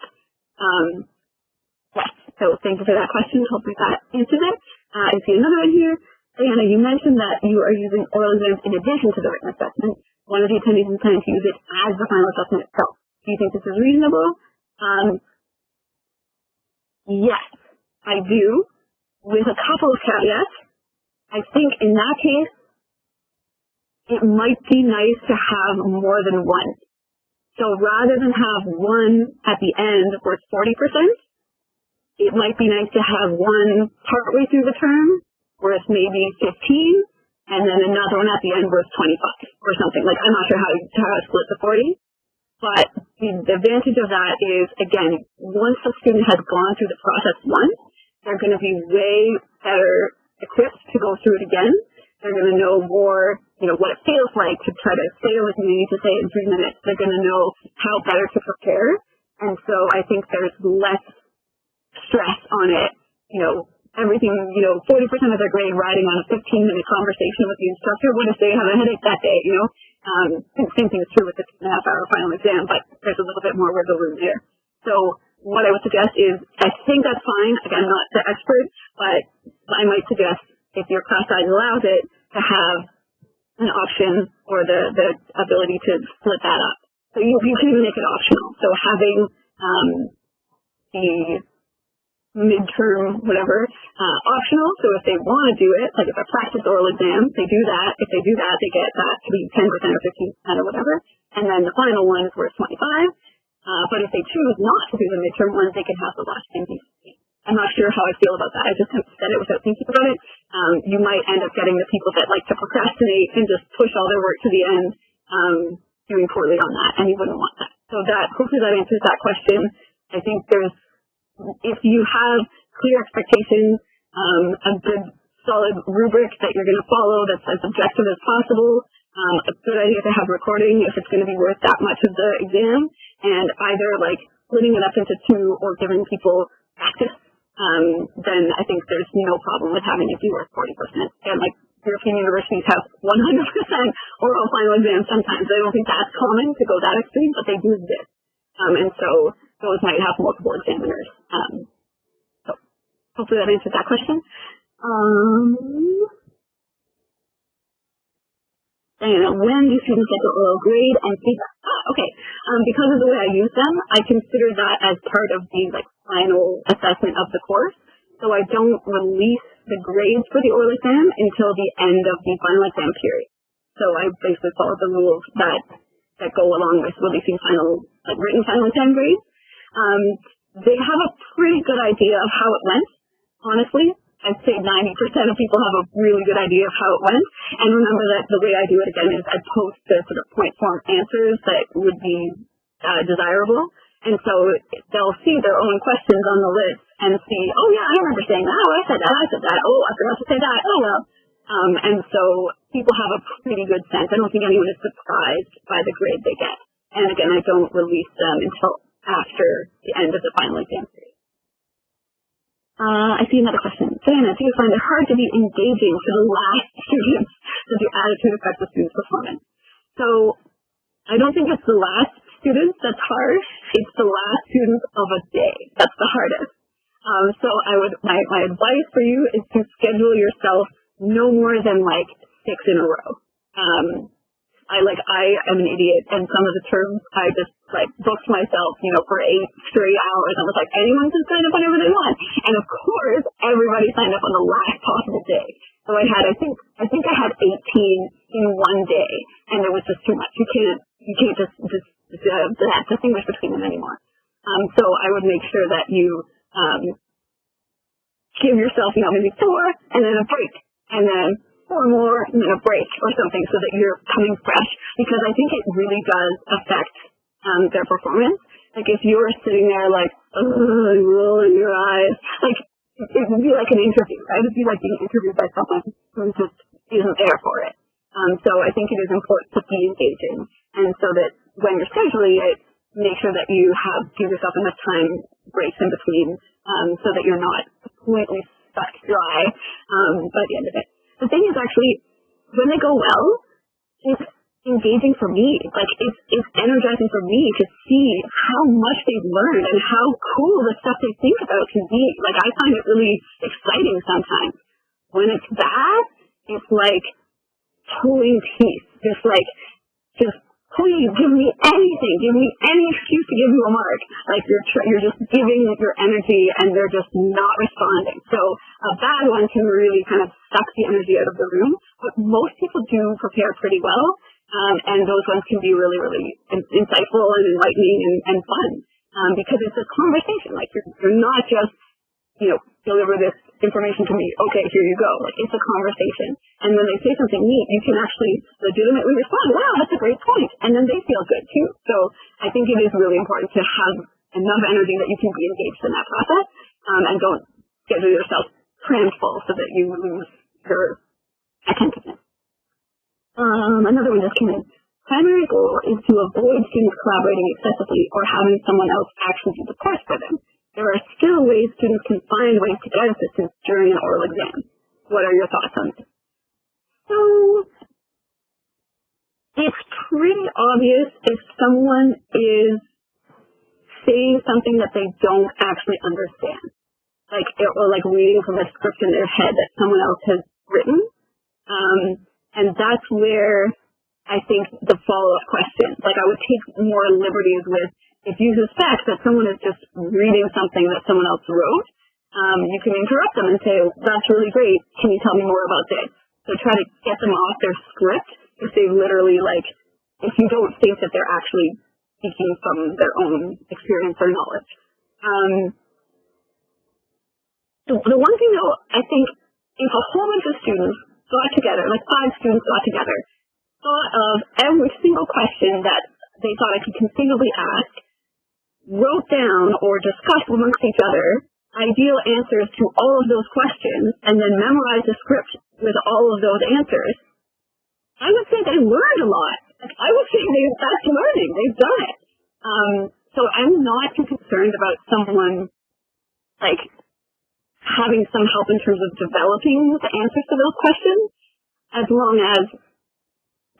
Yes, so thank you for that question. Hopefully that answers it. I see another one here. Diana, you mentioned that you are using oral exams in addition to the written assessment. One of the attendees is planning to use it as the final assessment itself. Do you think this is reasonable? Yes, I do, with a couple of caveats. I think in that case, it might be nice to have more than one. So rather than have one at the end where it's 40%, it might be nice to have one partway through the term where it's maybe 15, and then another one at the end where it's 25 or something. Like, I'm not sure how to split the 40. But the advantage of that is, again, once the student has gone through the process once, they're going to be way better equipped to go through it again. They're going to know more, what it feels like to try to say what you need to say in 3 minutes. They're going to know how better to prepare. And so I think there's less stress on it. Everything, 40% of their grade riding on a 15-minute conversation with the instructor. What if they have a headache that day, Same thing is true with the 2.5-hour final exam, but there's a little bit more wiggle room there. So what I would suggest is, I think that's fine. Again, I'm not the expert, but I might suggest, if your class size allows it, to have an option or the ability to split that up. So you can even make it optional. So having the midterm, whatever, optional. So if they want to do it, like if a practice oral exam, they do that. If they do that, they get that to be 10% or 15% or whatever. And then the final one is worth 25. But if they choose not to do the midterm ones, they can have the last thing. I'm not sure how I feel about that. I just kind of said it without thinking about it. You might end up getting the people that like to procrastinate and just push all their work to the end, doing poorly on that, and you wouldn't want that. So that, hopefully that answers that question. I think if you have clear expectations, a good solid rubric that you're going to follow that's as objective as possible, a good idea to have recording if it's going to be worth that much of the exam, and either like splitting it up into two or giving people practice, then I think there's no problem with having it be worth 40%. And like European universities have 100% oral final exams sometimes. I don't think that's common to go that extreme, but they do exist. And so those might have multiple examiners. So hopefully that answers that question. Diana, when do students get the oral grade and feedback? Okay. Because of the way I use them, I consider that as part of the like final assessment of the course. So I don't release the grades for the oral exam until the end of the final exam period. So I basically follow the rules that go along with releasing written final exam grades. They have a pretty good idea of how it went, honestly. I'd say 90% of people have a really good idea of how it went. And remember that the way I do it again is I post the sort of point form answers that would be desirable. And so they'll see their own questions on the list and see, oh yeah, I remember saying that. Oh, I said that. Oh, I forgot to say that. Oh well. And so people have a pretty good sense. I don't think anyone is surprised by the grade they get. And again, I don't release them until after the end of the final exam period. I see another question. Diana, do you find it hard to be engaging for the last students? Does your attitude affect the students' performance? So I don't think it's the last students that's hard. It's the last students of a day that's the hardest. So my advice for you is to schedule yourself no more than like 6 in a row. I am an idiot, and some of the terms I just like booked myself, for 8 straight hours. I was like, anyone can sign up whenever they want. And of course, everybody signed up on the last possible day. So I think I had 18 in one day, and it was just too much. You can't just distinguish between them anymore. So I would make sure that you give yourself, maybe 4, and then a break, and then 4 more, and then a break or something, so that you're coming fresh. Because I think it really does affect their performance. Like if you're sitting there like, rolling your eyes, like it would be like an interview, right? It would be like being interviewed by someone who just isn't there for it. So I think it is important to be engaging, and so that when you're scheduling it, make sure that you give yourself enough time, breaks in between, so that you're not completely stuck dry by the end of it. The thing is actually, when they go well, it's engaging for me. Like it's energizing for me to see how much they've learned and how cool the stuff they think about can be. Like I find it really exciting sometimes. When it's bad, it's like pulling teeth. Just please give me anything. Give me any excuse to give you a mark. Like you're just giving your energy and they're just not responding. So a bad one can really kind of suck the energy out of the room. But most people do prepare pretty well. And those ones can be really, really insightful and enlightening and fun. Because it's a conversation. Like you're not just, deliver this information to me. Okay, here you go. Like it's a conversation. And when they say something neat, you can actually legitimately respond. Wow, that's a great point. And then they feel good too. So I think it is really important to have enough energy that you can be engaged in that process. And don't schedule yourself crammed full so that you lose your attentiveness. Another one just came in. Primary goal is to avoid students collaborating excessively or having someone else actually do the course for them. There are still ways students can find ways to get assistance during an oral exam. What are your thoughts on this? So, it's pretty obvious if someone is saying something that they don't actually understand. Or reading from a script in their head that someone else has written. And that's where I think the follow-up questions, I would take more liberties with if you suspect that someone is just reading something that someone else wrote, you can interrupt them and say, that's really great, can you tell me more about this? So try to get them off their script if they literally, like, if you don't think that they're actually speaking from their own experience or knowledge. The one thing, though, I think, if a whole bunch of students got together, like 5 students got together, thought of every single question that they thought I could conceivably ask, wrote down or discussed amongst each other ideal answers to all of those questions, and then memorized the script with all of those answers, I would say they learned a lot. Like, I would say that's learning. They've done it. So I'm not too concerned about someone, like, having some help in terms of developing the answers to those questions, as long as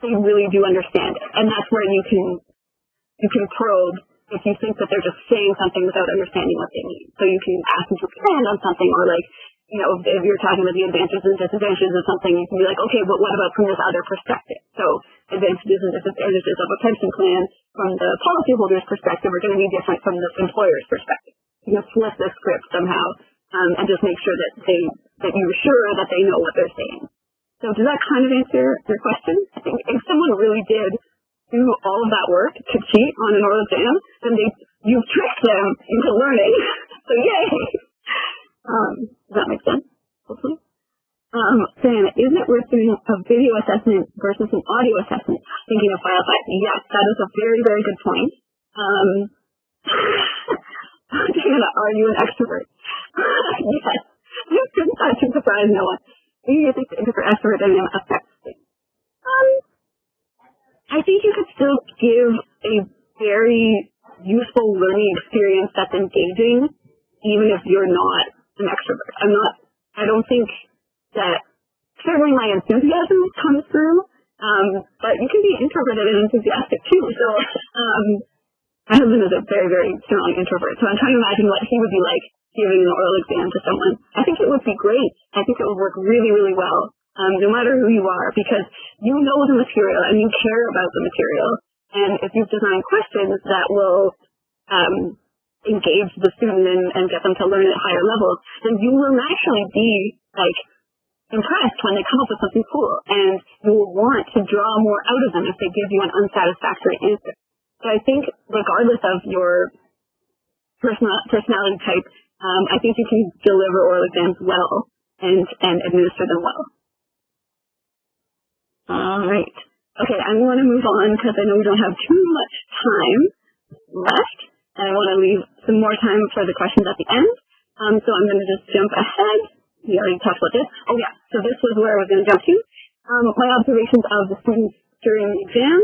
they really do understand it. And that's where you can probe if you think that they're just saying something without understanding what they mean. So you can ask them to expand on something, or, like, you know, if you're talking about the advantages and disadvantages of something, you can be like, okay, but what about from this other perspective? So advantages and disadvantages of a pension plan from the policyholder's perspective are going to be different from the employer's perspective. You can flip the script somehow, and just make sure that you're sure that they know what they're saying. So does that kind of answer your question? I think if someone really did do all of that work to cheat on an oral exam, then you've tricked them into learning. So yay! Does that make sense? Hopefully. Saying, is it worth doing a video assessment versus an audio assessment? Thinking of file size. Yes, that is a very, very good point. Diana, are you an extrovert? Yes. That should surprise no one. Do you think the introvert extrovert dynamic affects things? I think you could still give a very useful learning experience that's engaging, even if you're not an extrovert. I don't think that, certainly my enthusiasm comes through, but you can be introverted and enthusiastic too. So, my husband is a very, very strong introvert, so I'm trying to imagine what he would be like giving an oral exam to someone. I think it would be great. I think it would work really, really well, no matter who you are, because you know the material and you care about the material. And if you've designed questions that will engage the student and get them to learn at higher levels, then you will naturally be, like, impressed when they come up with something cool, and you will want to draw more out of them if they give you an unsatisfactory answer. So I think regardless of your personality type, I think you can deliver oral exams well and administer them well. All right. Okay, I want to move on because I know we don't have too much time left, and I want to leave some more time for the questions at the end. So I'm going to just jump ahead. We already talked about this. Oh yeah, so this was where I was going to jump to. My observations of the students during the exam.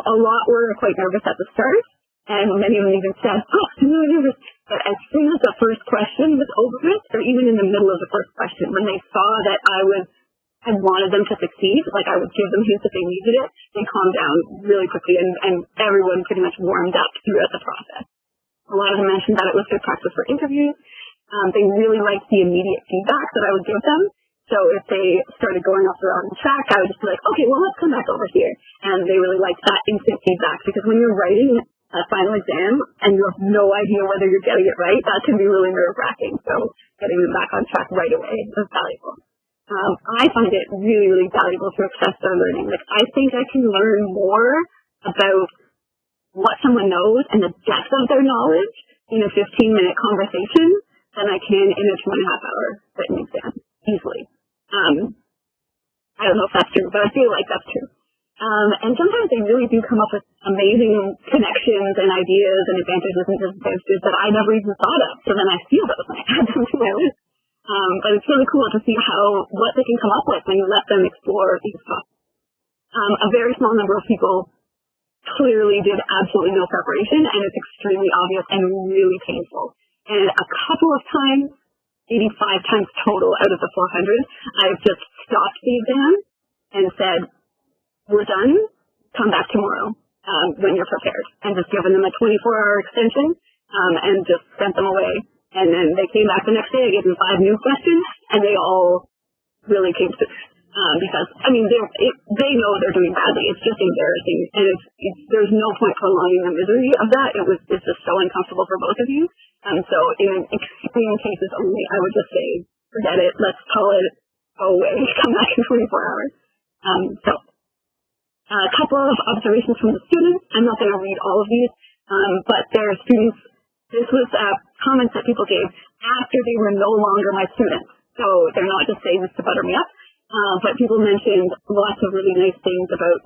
A lot were quite nervous at the start, and many of them even said, oh, I'm really nervous. But as soon as the first question was over with, or even in the middle of the first question, when they saw that I wanted them to succeed, like I would give them hints if they needed it, they calmed down really quickly, and everyone pretty much warmed up throughout the process. A lot of them mentioned that it was good practice for interviews. They really liked the immediate feedback that I would give them. So if they started going off the wrong track, I would just be like, okay, well, let's come back over here. And they really liked that instant feedback, because when you're writing a final exam and you have no idea whether you're getting it right, that can be really nerve-wracking. So getting them back on track right away is valuable. I find it really, really valuable to assess their learning. Like, I think I can learn more about what someone knows and the depth of their knowledge in a 15-minute conversation than I can in a 2.5-hour written exam, easily. I don't know if that's true, but I feel like that's true. And sometimes they really do come up with amazing connections and ideas and advantages and disadvantages that I never even thought of. So then I feel those when I add them to my list. But it's really cool to see what they can come up with when you let them explore these topics. A very small number of people clearly did absolutely no preparation, and it's extremely obvious and really painful. And a couple of times, maybe 5 times total out of the 400, I've just stopped the exam and said, we're done, come back tomorrow when you're prepared, and just given them a 24-hour extension and just sent them away. And then they came back the next day, I gave them 5 new questions, and they all really came through. because, I mean, they know they're doing badly. It's just embarrassing, and there's no point prolonging the misery of that. It's just so uncomfortable for both of you. So in extreme cases only, I would just say, forget it. Let's call it, go away, come back in 24 hours. So a couple of observations from the students. I'm not going to read all of these, but there are students. This was comments that people gave after they were no longer my students. So they're not just saying this to butter me up. But people mentioned lots of really nice things about,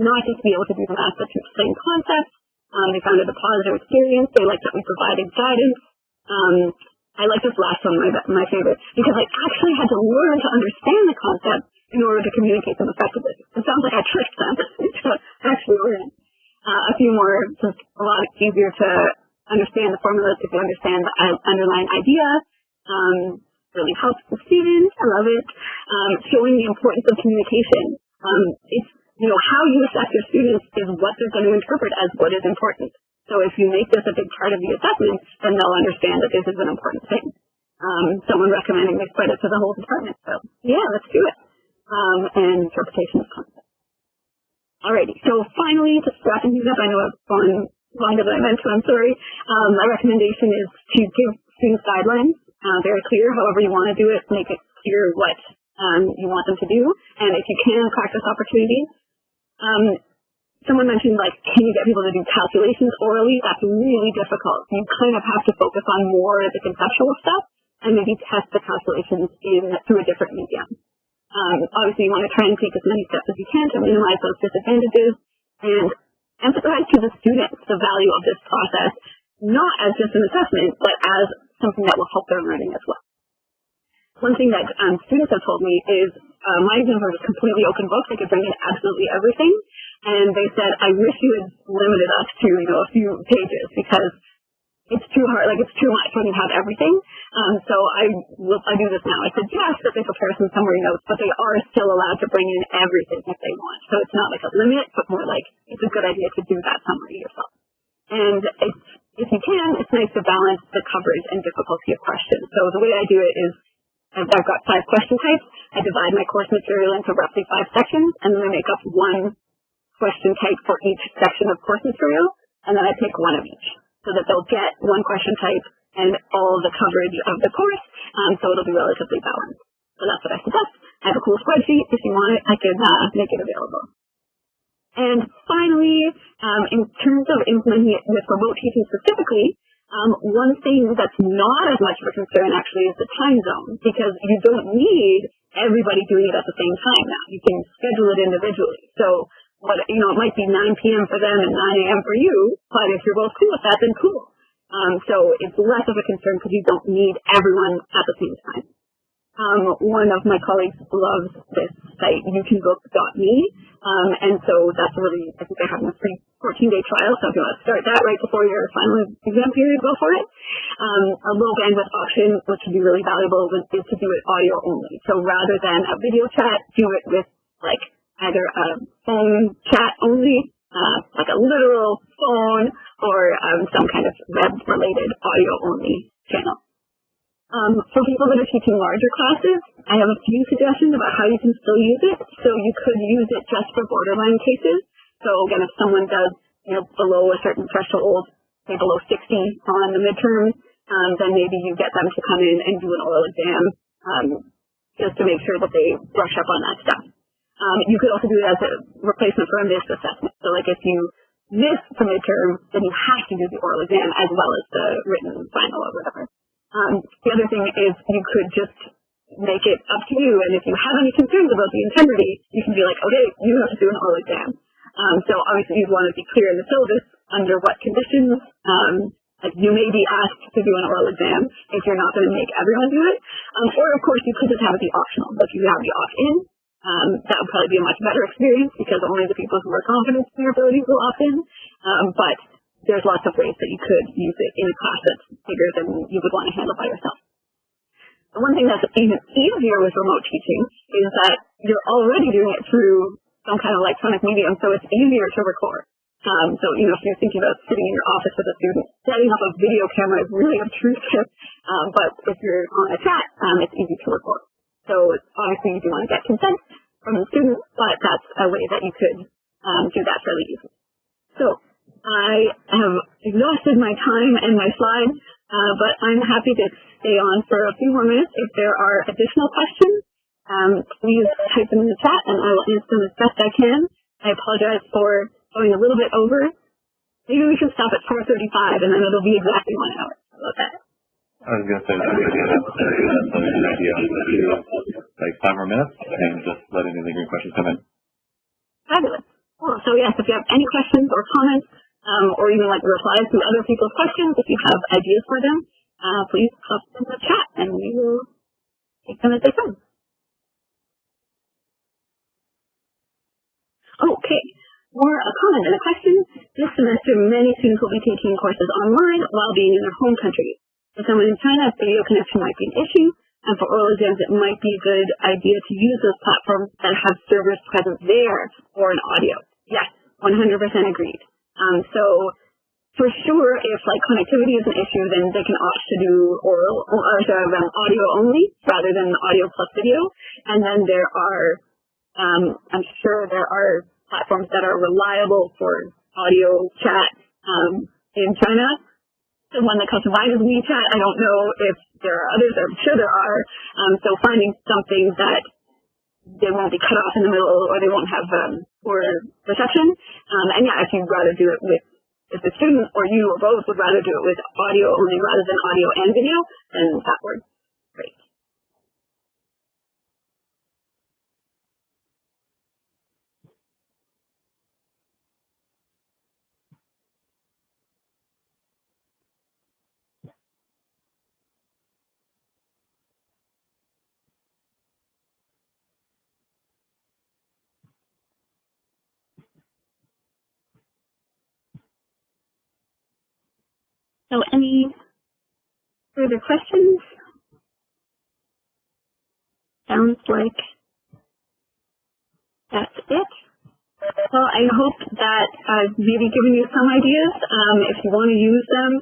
not just be able to do the math, but to explain concepts. They found it a positive experience. They liked that we provided guidance. I like this last one, my favorite, because I actually had to learn to understand the concept in order to communicate them effectively. It sounds like I tricked them to actually learn. A few more, just a lot easier to understand the formulas if you understand the underlying idea. Really helps the students. I love it. Showing the importance of communication. It's, how you assess your students is what they're going to interpret as what is important. So if you make this a big part of the assessment, then they'll understand that this is an important thing. Someone recommending they spread it to the whole department. So yeah, let's do it. And interpretation of concepts. Alrighty. So finally, just wrapping things up, I know I've gone longer than I meant to, I'm sorry. My recommendation is to give students guidelines. Very clear, however you want to do it, make it clear what you want them to do, and if you can, practice opportunities. Someone mentioned, can you get people to do calculations orally? That's really difficult. You kind of have to focus on more of the conceptual stuff, and maybe test the calculations through a different medium. Obviously, you want to try and take as many steps as you can to minimize those disadvantages, and emphasize to the students the value of this process, not as just an assessment, but as something that will help their learning as well. One thing that students have told me is my exams are just completely open books. I could bring in absolutely everything. And they said, I wish you had limited us to, a few pages because it's too hard, it's too much when you have everything. So I do this now. I suggest that they prepare some summary notes, but they are still allowed to bring in everything if they want. So it's not like a limit, but more like it's a good idea to do that summary yourself. And if you can, it's nice to balance the coverage and difficulty of questions. So the way I do it is I've got 5 question types. I divide my course material into roughly 5 sections, and then I make up one question type for each section of course material, and then I pick one of each so that they'll get one question type and all the coverage of the course, so it'll be relatively balanced. So that's what I suggest. I have a cool spreadsheet. If you want it, I can make it available. And finally, in terms of implementing it with remote teaching specifically, one thing that's not as much of a concern actually is the time zone, because you don't need everybody doing it at the same time now. You can schedule it individually. So it might be 9 p.m. for them and 9 a.m. for you, but if you're both cool with that, then cool. So it's less of a concern because you don't need everyone at the same time. One of my colleagues loves this site, youcanbook.me, and so that's really, I think they have a free 14-day trial, so if you want to start that right before your final exam period, go for it. A low bandwidth option, which would be really valuable, is to do it audio only. So rather than a video chat, do it with either a phone chat only, like a literal phone, or some kind of web-related audio only channel. For people that are teaching larger classes, I have a few suggestions about how you can still use it. So you could use it just for borderline cases. So again, if someone does, below a certain threshold, say below 60 on the midterm, then maybe you get them to come in and do an oral exam, just to make sure that they brush up on that stuff. You could also do it as a replacement for a missed assessment. So if you miss the midterm, then you have to do the oral exam as well as the written final or whatever. The other thing is you could just make it up to you, and if you have any concerns about the integrity, you can be like, okay, you have to do an oral exam. So obviously you'd want to be clear in the syllabus under what conditions, you may be asked to do an oral exam if you're not going to make everyone do it. Or of course you could just have it be optional. If you have the opt-in, that would probably be a much better experience because only the people who are confident in their abilities will opt in. But there's lots of ways that you could use it in a class that's bigger than you would want to handle by yourself. The one thing that's even easier with remote teaching is that you're already doing it through some kind of electronic medium, so it's easier to record. So, if you're thinking about sitting in your office with a student, setting up a video camera is really obtrusive, but if you're on a chat, it's easy to record. So obviously you do want to get consent, from the students, but that's a way that you could do that fairly easily. So I have exhausted my time and my slides, but I'm happy to stay on for a few more minutes. If there are additional questions, please type them in the chat and I will answer them as best I can. I apologize for going a little bit over. Maybe we can stop at 4:35 and then it'll be exactly 1 hour. How about that? I was going to say that's a good idea. Like 5 more minutes and just let any lingering questions come in. Fabulous. Cool. So yes, if you have any questions or comments, or even like replies to other people's questions, if you have ideas for them, please pop them in the chat and we will take them as they come. Okay. For a comment and a question, this semester many students will be taking courses online while being in their home country. For someone in China, video connection might be an issue, and for oral exams it might be a good idea to use those platforms that have servers present there for an audio. Yes, 100% agreed. So for sure, if like connectivity is an issue, then they can opt to do audio only rather than audio plus video. And then there are, I'm sure there are platforms that are reliable for audio chat in China. The one that comes to mind is WeChat. I don't know if there are others. I'm sure there are. So finding something that they won't be cut off in the middle or they won't have poor reception. And yeah, if you'd rather do it with, if the student or you or both would rather do it with audio only rather than audio and video, then that works great. So any further questions? Sounds like that's it. Well, I hope that I've maybe given you some ideas. If you want to use them,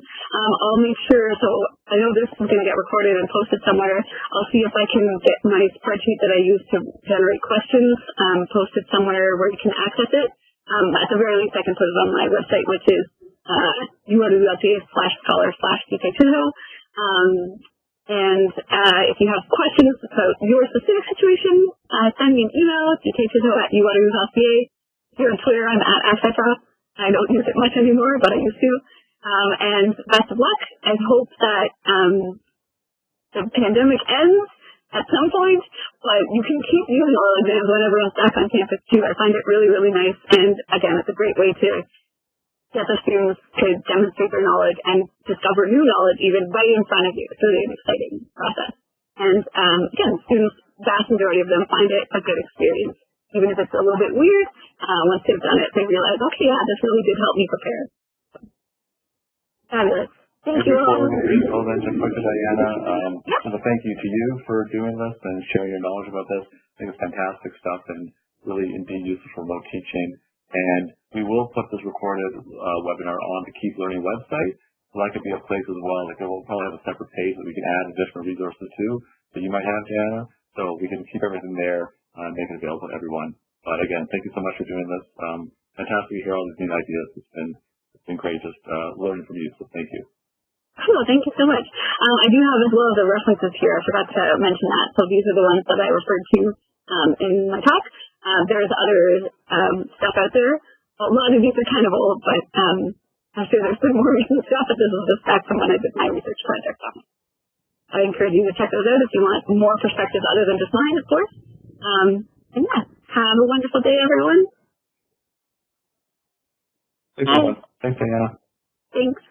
I'll make sure, so I know this is going to get recorded and posted somewhere. I'll see if I can get my spreadsheet that I use to generate questions posted somewhere where you can access it. At the very least, I can put it on my website, which is uwca.scholar/DKChizho. And if you have questions about your specific situation, send me an email, dkchizho@uwca. Here on Twitter, I'm @AskIProf. I don't use it much anymore, but I used to. And best of luck. I hope that the pandemic ends at some point, but you can keep using oral exams when everyone's back on campus too. I find it really, really nice. And again, it's a great way to get the students to demonstrate their knowledge and discover new knowledge even right in front of you. It's really an exciting process. And again, students, vast majority of them find it a good experience. Even if it's a little bit weird, once they've done it, they realize, okay, yeah, this really did help me prepare. Fabulous. Thank you all. Before we just quick to Diana, so thank you to you for doing this and sharing your knowledge about this. I think it's fantastic stuff and really indeed useful for remote teaching. And we will put this recorded webinar on the Keep Learning website. So that could be a place as well. Like we'll probably have a separate page that we can add additional resources to that you might have, Diana. So we can keep everything there and make it available to everyone. But again, thank you so much for doing this. Fantastic to hear all these new ideas. It's been great just learning from you. So thank you. Cool, thank you so much. I do have as well the references here. I forgot to mention that. So these are the ones that I referred to in my talk. There's other stuff out there. A lot of these are kind of old, but I'm sure there's been more recent stuff, but this is just back from when I did my research project on it. I encourage you to check those out if you want more perspectives other than just mine, of course. And yeah, have a wonderful day, everyone. Thanks, everyone. Thanks, Diana. Thanks.